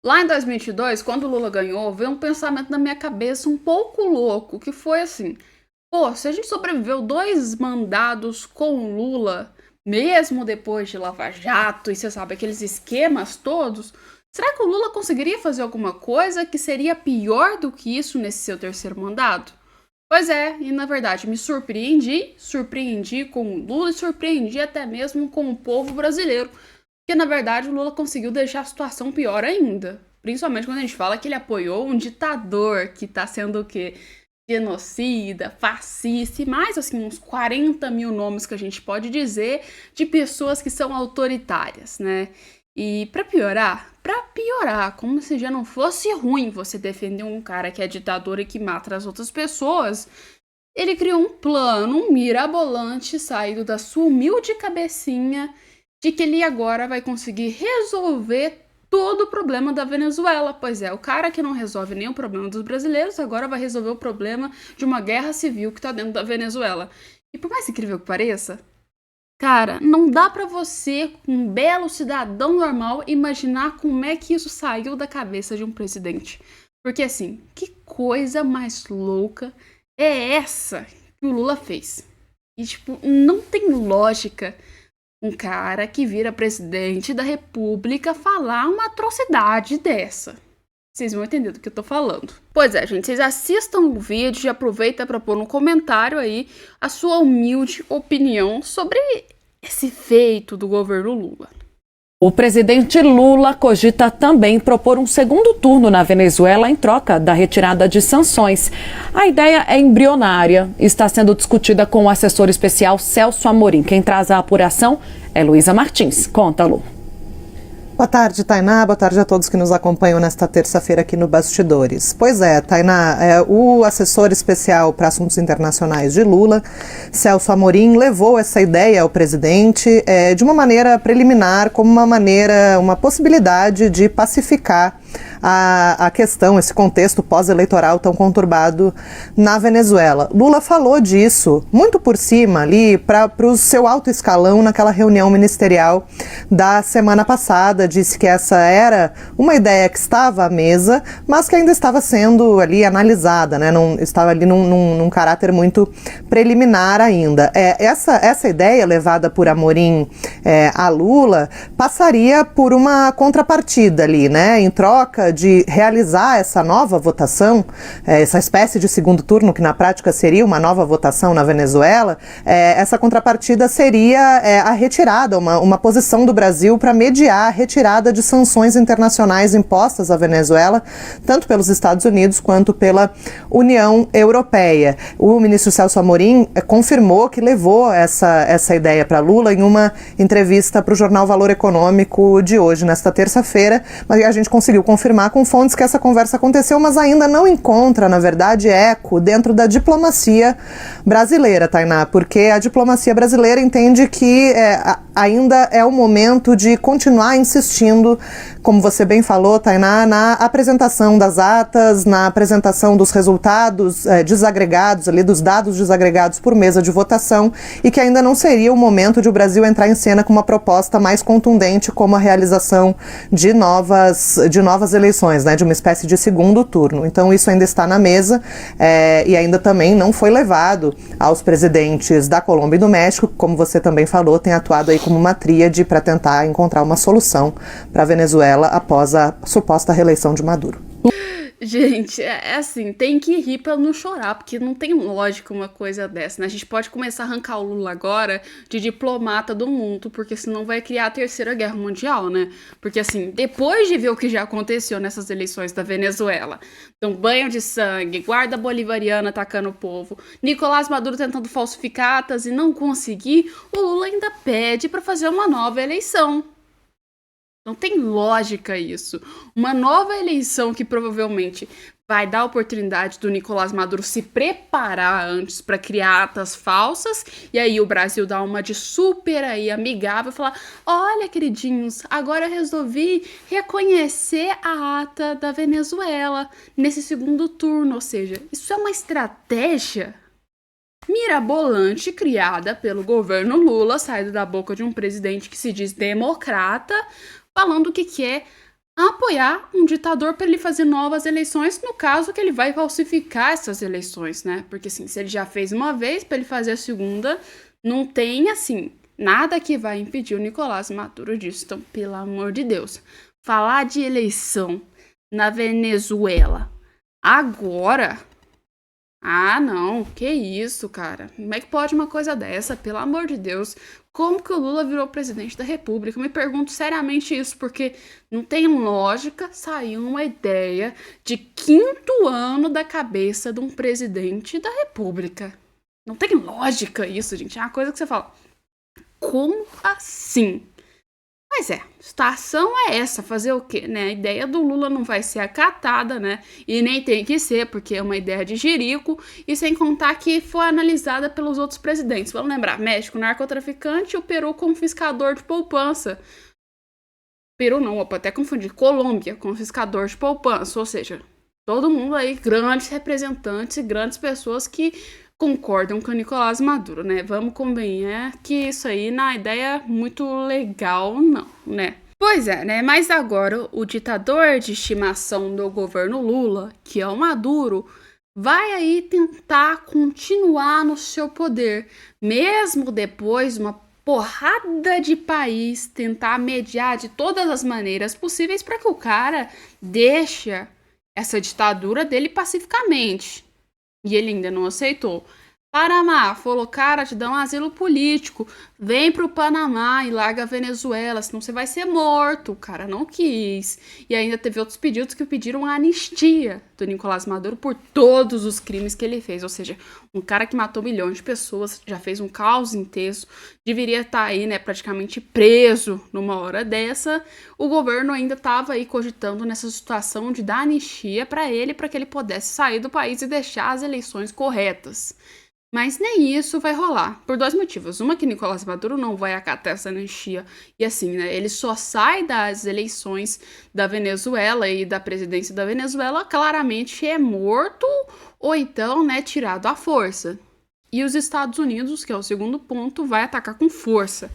Lá em 2022, quando o Lula ganhou, veio um pensamento na minha cabeça um pouco louco, que foi assim: pô, se a gente sobreviveu 2 mandados com o Lula, mesmo depois de Lava Jato, e você sabe, aqueles esquemas todos, será que o Lula conseguiria fazer alguma coisa que seria pior do que isso nesse seu terceiro mandato? Pois é, e na verdade me surpreendi com o Lula e surpreendi até mesmo com o povo brasileiro. Porque, na verdade, o Lula conseguiu deixar a situação pior ainda. Principalmente quando a gente fala que ele apoiou um ditador que tá sendo o quê? Genocida, fascista e mais, assim, uns 40 mil nomes que a gente pode dizer de pessoas que são autoritárias, né? E pra piorar, como se já não fosse ruim você defender um cara que é ditador e que mata as outras pessoas, ele criou um plano, um mirabolante saído da sua humilde cabecinha de que ele agora vai conseguir resolver todo o problema da Venezuela. Pois é, o cara que não resolve nenhum problema dos brasileiros agora vai resolver o problema de uma guerra civil que tá dentro da Venezuela. E por mais incrível que pareça, cara, não dá pra você, um belo cidadão normal, imaginar como é que isso saiu da cabeça de um presidente. Porque assim, que coisa mais louca é essa que o Lula fez? E tipo, não tem lógica um cara que vira presidente da república falar uma atrocidade dessa. Vocês vão entender do que eu tô falando. Pois é, gente, vocês assistam o vídeo e aproveita para pôr no comentário aí a sua humilde opinião sobre esse feito do governo Lula. O presidente Lula cogita também propor um segundo turno na Venezuela em troca da retirada de sanções. A ideia é embrionária e está sendo discutida com o assessor especial Celso Amorim. Quem traz a apuração é Luísa Martins. Conta, Lu. Boa tarde, Tainá. Boa tarde a todos que nos acompanham nesta terça-feira aqui no Bastidores. Pois é, Tainá, o assessor especial para assuntos internacionais de Lula, Celso Amorim, levou essa ideia ao presidente de uma maneira preliminar, como uma possibilidade de pacificar a questão, esse contexto pós-eleitoral tão conturbado na Venezuela. Lula falou disso muito por cima ali para o seu alto escalão naquela reunião ministerial da semana passada. Disse que essa era uma ideia que estava à mesa, mas que ainda estava sendo ali analisada, né? Não estava ali num caráter muito preliminar ainda. Essa ideia levada por Amorim a Lula passaria por uma contrapartida ali, né? Em troca de realizar essa nova votação, essa espécie de segundo turno, que na prática seria uma nova votação na Venezuela, essa contrapartida seria a retirada, uma posição do Brasil para mediar a retirada de sanções internacionais impostas à Venezuela, tanto pelos Estados Unidos quanto pela União Europeia. O ministro Celso Amorim confirmou que levou essa ideia para Lula em uma entrevista para o jornal Valor Econômico de hoje, nesta terça-feira, mas a gente conseguiu confirmar com fontes que essa conversa aconteceu, mas ainda não encontra, na verdade, eco dentro da diplomacia brasileira, Tainá, porque a diplomacia brasileira entende que ainda é o momento de continuar insistindo, como você bem falou, Tainá, na apresentação das atas, na apresentação dos resultados desagregados, ali dos dados desagregados por mesa de votação, e que ainda não seria o momento de o Brasil entrar em cena com uma proposta mais contundente, como a realização de novas eleições, né, de uma espécie de segundo turno. Então isso ainda está na mesa e ainda também não foi levado aos presidentes da Colômbia e do México, como você também falou, tem atuado aí como uma tríade para tentar encontrar uma solução para a Venezuela após a suposta reeleição de Maduro. Gente, é assim, tem que rir pra não chorar, porque não tem lógica uma coisa dessa, né? A gente pode começar a arrancar o Lula agora de diplomata do mundo, porque senão vai criar a Terceira Guerra Mundial, né? Porque assim, depois de ver o que já aconteceu nessas eleições da Venezuela, então banho de sangue, guarda bolivariana atacando o povo, Nicolás Maduro tentando falsificar atas e não conseguir, o Lula ainda pede pra fazer uma nova eleição. Não tem lógica isso. Uma nova eleição que provavelmente vai dar a oportunidade do Nicolás Maduro se preparar antes para criar atas falsas, e aí o Brasil dá uma de super aí amigável e falar: olha, queridinhos, agora eu resolvi reconhecer a ata da Venezuela nesse segundo turno. Ou seja, isso é uma estratégia mirabolante criada pelo governo Lula, saído da boca de um presidente que se diz democrata, falando o que é a apoiar um ditador para ele fazer novas eleições, no caso que ele vai falsificar essas eleições, né? Porque assim, se ele já fez uma vez, para ele fazer a segunda, não tem assim nada que vai impedir o Nicolás Maduro disso. Então, pelo amor de Deus, falar de eleição na Venezuela agora? Ah, não, que isso, cara? Como é que pode uma coisa dessa? Pelo amor de Deus. Como que o Lula virou presidente da República? Eu me pergunto seriamente isso, porque não tem lógica sair uma ideia de 5º ano da cabeça de um presidente da República. Não tem lógica isso, gente. É uma coisa que você fala, como assim? Mas a situação é essa, fazer o quê, né? A ideia do Lula não vai ser acatada, né? E nem tem que ser, porque é uma ideia de jirico, e sem contar que foi analisada pelos outros presidentes. Vamos lembrar, México, narcotraficante, e o Peru, confiscador de poupança. Peru não, eu até confundi, Colômbia, confiscador de poupança, ou seja, todo mundo aí, grandes representantes e grandes pessoas que concordam com o Nicolás Maduro, né? Vamos convencer que isso aí não é ideia muito legal, não, né? Pois é, né? Mas agora o ditador de estimação do governo Lula, que é o Maduro, vai aí tentar continuar no seu poder, mesmo depois de uma porrada de país tentar mediar de todas as maneiras possíveis para que o cara deixe essa ditadura dele pacificamente. E ele ainda não aceitou. Panamá falou, cara, te dá um asilo político, vem pro Panamá e larga a Venezuela, senão você vai ser morto. O cara não quis. E ainda teve outros pedidos que pediram a anistia do Nicolás Maduro por todos os crimes que ele fez. Ou seja, um cara que matou milhões de pessoas, já fez um caos intenso, deveria estar aí, né, praticamente preso numa hora dessa. O governo ainda estava aí cogitando nessa situação de dar anistia para que ele pudesse sair do país e deixar as eleições corretas. Mas nem isso vai rolar, por 2 motivos. Uma, que Nicolás Maduro não vai acatar essa anistia. E assim, né, ele só sai das eleições da Venezuela e da presidência da Venezuela claramente é morto ou então, né, tirado à força. E os Estados Unidos, que é o segundo ponto, vai atacar com força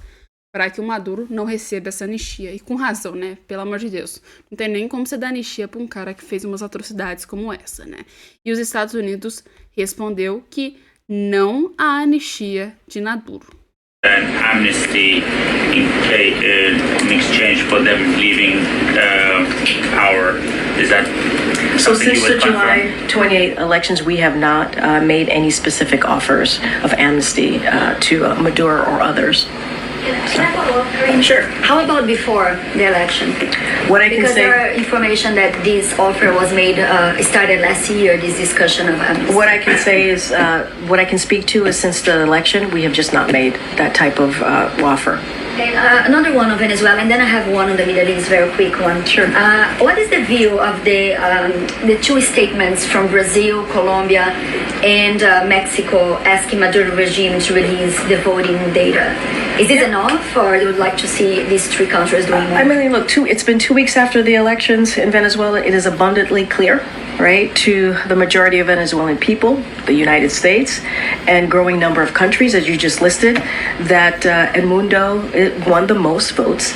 para que o Maduro não receba essa anistia. E com razão, né? Pelo amor de Deus. Não tem nem como você dar anistia para um cara que fez umas atrocidades como essa, né? E os Estados Unidos respondeu que não há anistia de Maduro. An amnesty in exchange for them leaving power. Is that So something since you the would confirm? July 28 elections, we have not made any specific offers of amnesty to Maduro or others. Can I follow up, Karine? Sure. How about before the election? What I can Because there say, are information that this offer was made, started last year, this discussion of amnesty. what I can say is, what I can speak to is since the election, we have just not made that type of offer. And, another one on Venezuela, and then I have one on the Middle East, very quick one. Sure. What is the view of the 2 statements from Brazil, Colombia, and Mexico asking Maduro regime to release the voting data? Is this enough, or you would like to see these 3 countries doing more? I mean, look, it's been 2 weeks after the elections in Venezuela. It is abundantly clear, right, to the majority of Venezuelan people, the United States, and growing number of countries, as you just listed, that El Mundo won the most votes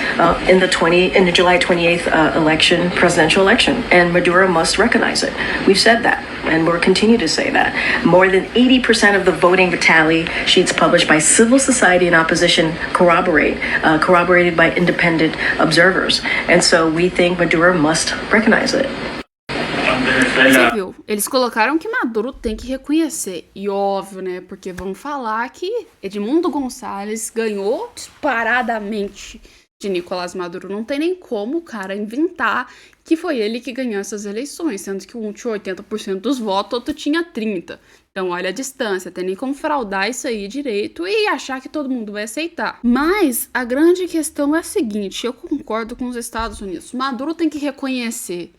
in the July 28th presidential election, and Maduro must recognize it. We've said that, and we'll continue to say that. More than 80% of the voting tally sheets published by civil society and opposition corroborated by independent observers, and so we think Maduro must recognize it. Você viu? Eles colocaram que Maduro tem que reconhecer. E óbvio, né? Porque vamos falar que Edmundo Gonçalves ganhou disparadamente de Nicolás Maduro. Não tem nem como o cara inventar que foi ele que ganhou essas eleições, sendo que um tinha 80% dos votos, outro tinha 30%. Então, olha a distância, tem nem como fraudar isso aí direito e achar que todo mundo vai aceitar. Mas a grande questão é a seguinte, eu concordo com os Estados Unidos. Maduro tem que reconhecer.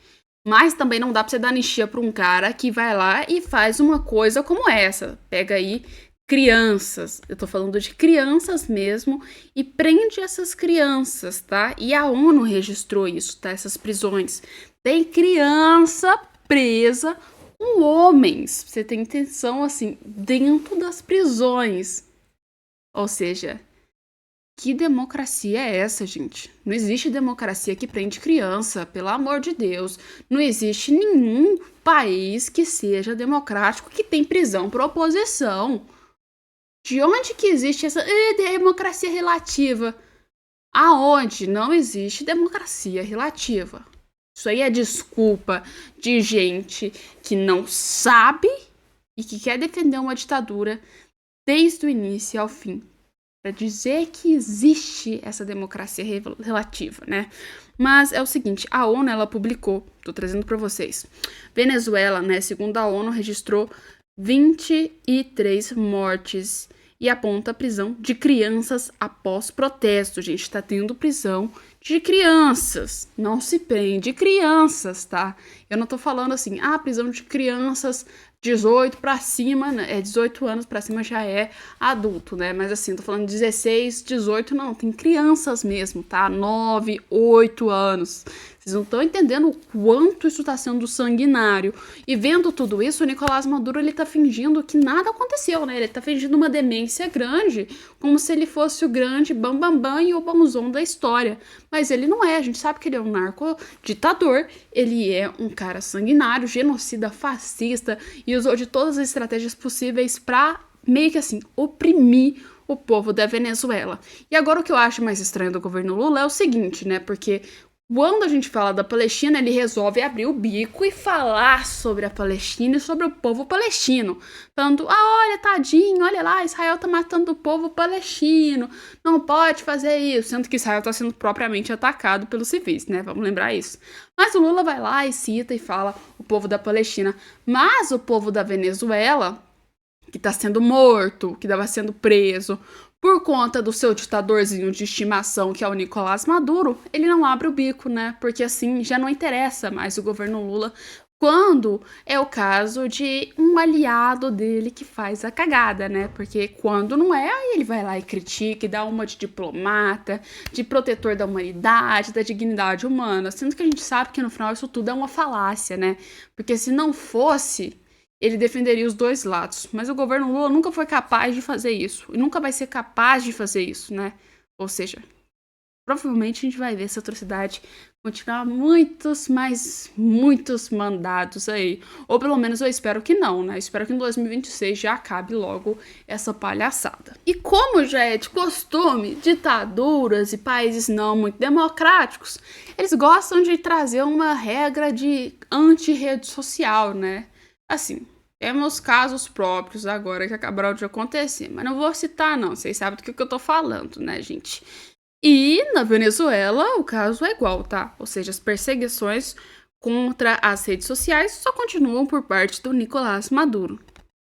Mas também não dá pra você dar anistia pra um cara que vai lá e faz uma coisa como essa. Pega aí crianças, eu tô falando de crianças mesmo, e prende essas crianças, tá? E a ONU registrou isso, tá? Essas prisões. Tem criança presa com homens, você tem intenção, assim, dentro das prisões. Ou seja, Que democracia é essa, gente? Não existe democracia que prende criança, pelo amor de Deus. Não existe nenhum país que seja democrático que tem prisão por oposição. De onde que existe essa democracia relativa? Aonde não existe democracia relativa? Isso aí é desculpa de gente que não sabe e que quer defender uma ditadura desde o início ao fim. Para dizer que existe essa democracia relativa, né? Mas é o seguinte, a ONU, ela publicou, tô trazendo para vocês, Venezuela, né, segundo a ONU, registrou 23 mortes e aponta a prisão de crianças após protesto. Gente, tá tendo prisão de crianças, não se prende crianças, tá? Eu não tô falando assim, prisão de crianças 18 pra cima, né? 18 anos pra cima já é adulto, né? Mas assim, tô falando 16, 18, não, tem crianças mesmo, tá? 9, 8 anos. Vocês não estão entendendo o quanto isso tá sendo sanguinário. E vendo tudo isso, o Nicolás Maduro, ele tá fingindo que nada aconteceu, né? Ele tá fingindo uma demência grande, como se ele fosse o grande bambambam e o bonzão da história. Mas ele não é, a gente sabe que ele é um narco-ditador, ele é um cara sanguinário, genocida, fascista, e usou de todas as estratégias possíveis pra meio que assim, oprimir o povo da Venezuela. E agora o que eu acho mais estranho do governo Lula é o seguinte, né? Porque quando a gente fala da Palestina, ele resolve abrir o bico e falar sobre a Palestina e sobre o povo palestino. Falando, olha, tadinho, olha lá, Israel tá matando o povo palestino, não pode fazer isso. Sendo que Israel tá sendo propriamente atacado pelos civis, né? Vamos lembrar isso. Mas o Lula vai lá e cita e fala o povo da Palestina. Mas o povo da Venezuela, que tá sendo morto, que estava sendo preso por conta do seu ditadorzinho de estimação, que é o Nicolás Maduro, ele não abre o bico, né? Porque assim, já não interessa mais o governo Lula quando é o caso de um aliado dele que faz a cagada, né? Porque quando não é, aí ele vai lá e critica e dá uma de diplomata, de protetor da humanidade, da dignidade humana, sendo que a gente sabe que no final isso tudo é uma falácia, né? Porque se não fosse, ele defenderia os dois lados. Mas o governo Lula nunca foi capaz de fazer isso. E nunca vai ser capaz de fazer isso, né? Ou seja, provavelmente a gente vai ver essa atrocidade continuar muitos mandados aí. Ou pelo menos eu espero que não, né? Espero que em 2026 já acabe logo essa palhaçada. E como já é de costume, ditaduras e países não muito democráticos, eles gostam de trazer uma regra de anti-rede social, né? Assim, temos casos próprios agora que acabaram de acontecer, mas não vou citar não, vocês sabem do que eu tô falando, né, gente? E na Venezuela o caso é igual, tá? Ou seja, as perseguições contra as redes sociais só continuam por parte do Nicolás Maduro.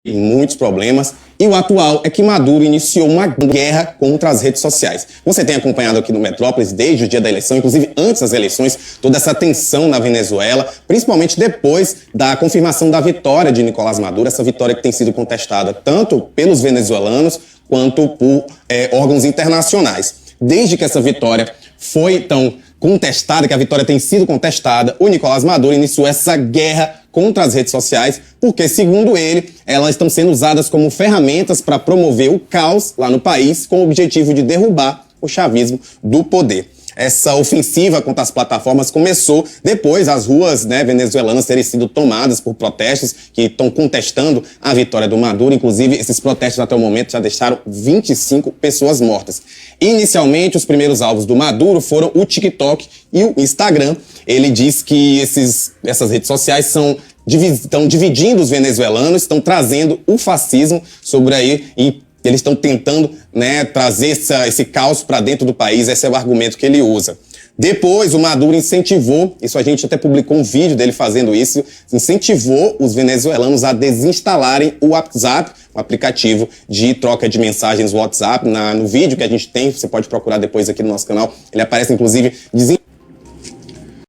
Em muitos problemas, e o atual é que Maduro iniciou uma guerra contra as redes sociais. Você tem acompanhado aqui no Metrópolis desde o dia da eleição, inclusive antes das eleições, toda essa tensão na Venezuela, principalmente depois da confirmação da vitória de Nicolás Maduro, essa vitória que tem sido contestada tanto pelos venezuelanos quanto por órgãos internacionais. Desde que essa vitória foi então contestada, que a vitória tem sido contestada, o Nicolás Maduro iniciou essa guerra contra as redes sociais, porque, segundo ele, elas estão sendo usadas como ferramentas para promover o caos lá no país, com o objetivo de derrubar o chavismo do poder. Essa ofensiva contra as plataformas começou depois as ruas venezuelanas terem sido tomadas por protestos que estão contestando a vitória do Maduro. Inclusive, esses protestos até o momento já deixaram 25 pessoas mortas. Inicialmente, os primeiros alvos do Maduro foram o TikTok e o Instagram. Ele diz que essas redes sociais estão dividindo os venezuelanos, estão trazendo o fascismo sobre aí e eles estão tentando trazer esse caos para dentro do país. Esse é o argumento que ele usa. Depois, o Maduro incentivou, isso a gente até publicou um vídeo dele fazendo isso, incentivou os venezuelanos a desinstalarem o WhatsApp, um aplicativo de troca de mensagens WhatsApp. No vídeo que a gente tem, você pode procurar depois aqui no nosso canal, ele aparece inclusive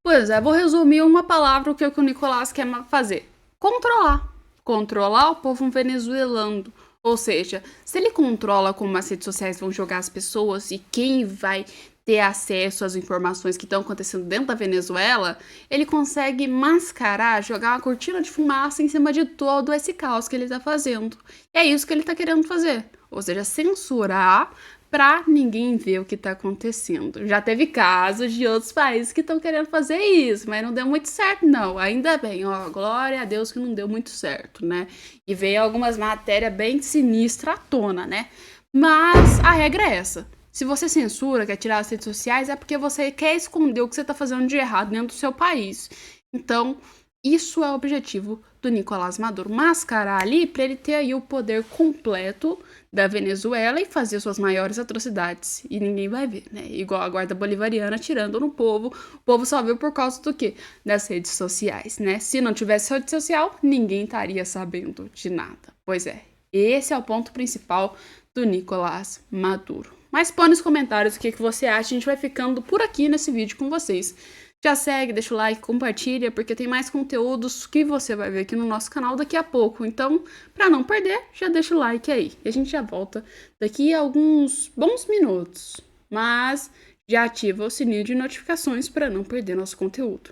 Pois é, vou resumir uma palavra o que o Nicolás quer fazer. Controlar. Controlar o povo venezuelano. Ou seja, se ele controla como as redes sociais vão jogar as pessoas e quem vai ter acesso às informações que estão acontecendo dentro da Venezuela, ele consegue mascarar, jogar uma cortina de fumaça em cima de todo esse caos que ele está fazendo. E é isso que ele está querendo fazer. Ou seja, censurar pra ninguém ver o que tá acontecendo. Já teve casos de outros países que estão querendo fazer isso, mas não deu muito certo, não. Ainda bem, ó, glória a Deus que não deu muito certo, né? E veio algumas matérias bem sinistras à tona, né? Mas a regra é essa. Se você censura, quer tirar as redes sociais, é porque você quer esconder o que você tá fazendo de errado dentro do seu país. Então, isso é o objetivo do Nicolás Maduro, mascarar ali para ele ter aí o poder completo da Venezuela e fazer suas maiores atrocidades. E ninguém vai ver, né? Igual a guarda bolivariana atirando no povo. O povo só viu por causa do quê? Das redes sociais, né? Se não tivesse rede social, ninguém estaria sabendo de nada. Pois é, esse é o ponto principal do Nicolás Maduro. Mas põe nos comentários o que você acha. A gente vai ficando por aqui nesse vídeo com vocês. Já segue, deixa o like, compartilha, porque tem mais conteúdos que você vai ver aqui no nosso canal daqui a pouco. Então, para não perder, já deixa o like aí. E a gente já volta daqui a alguns bons minutos. Mas já ativa o sininho de notificações para não perder nosso conteúdo.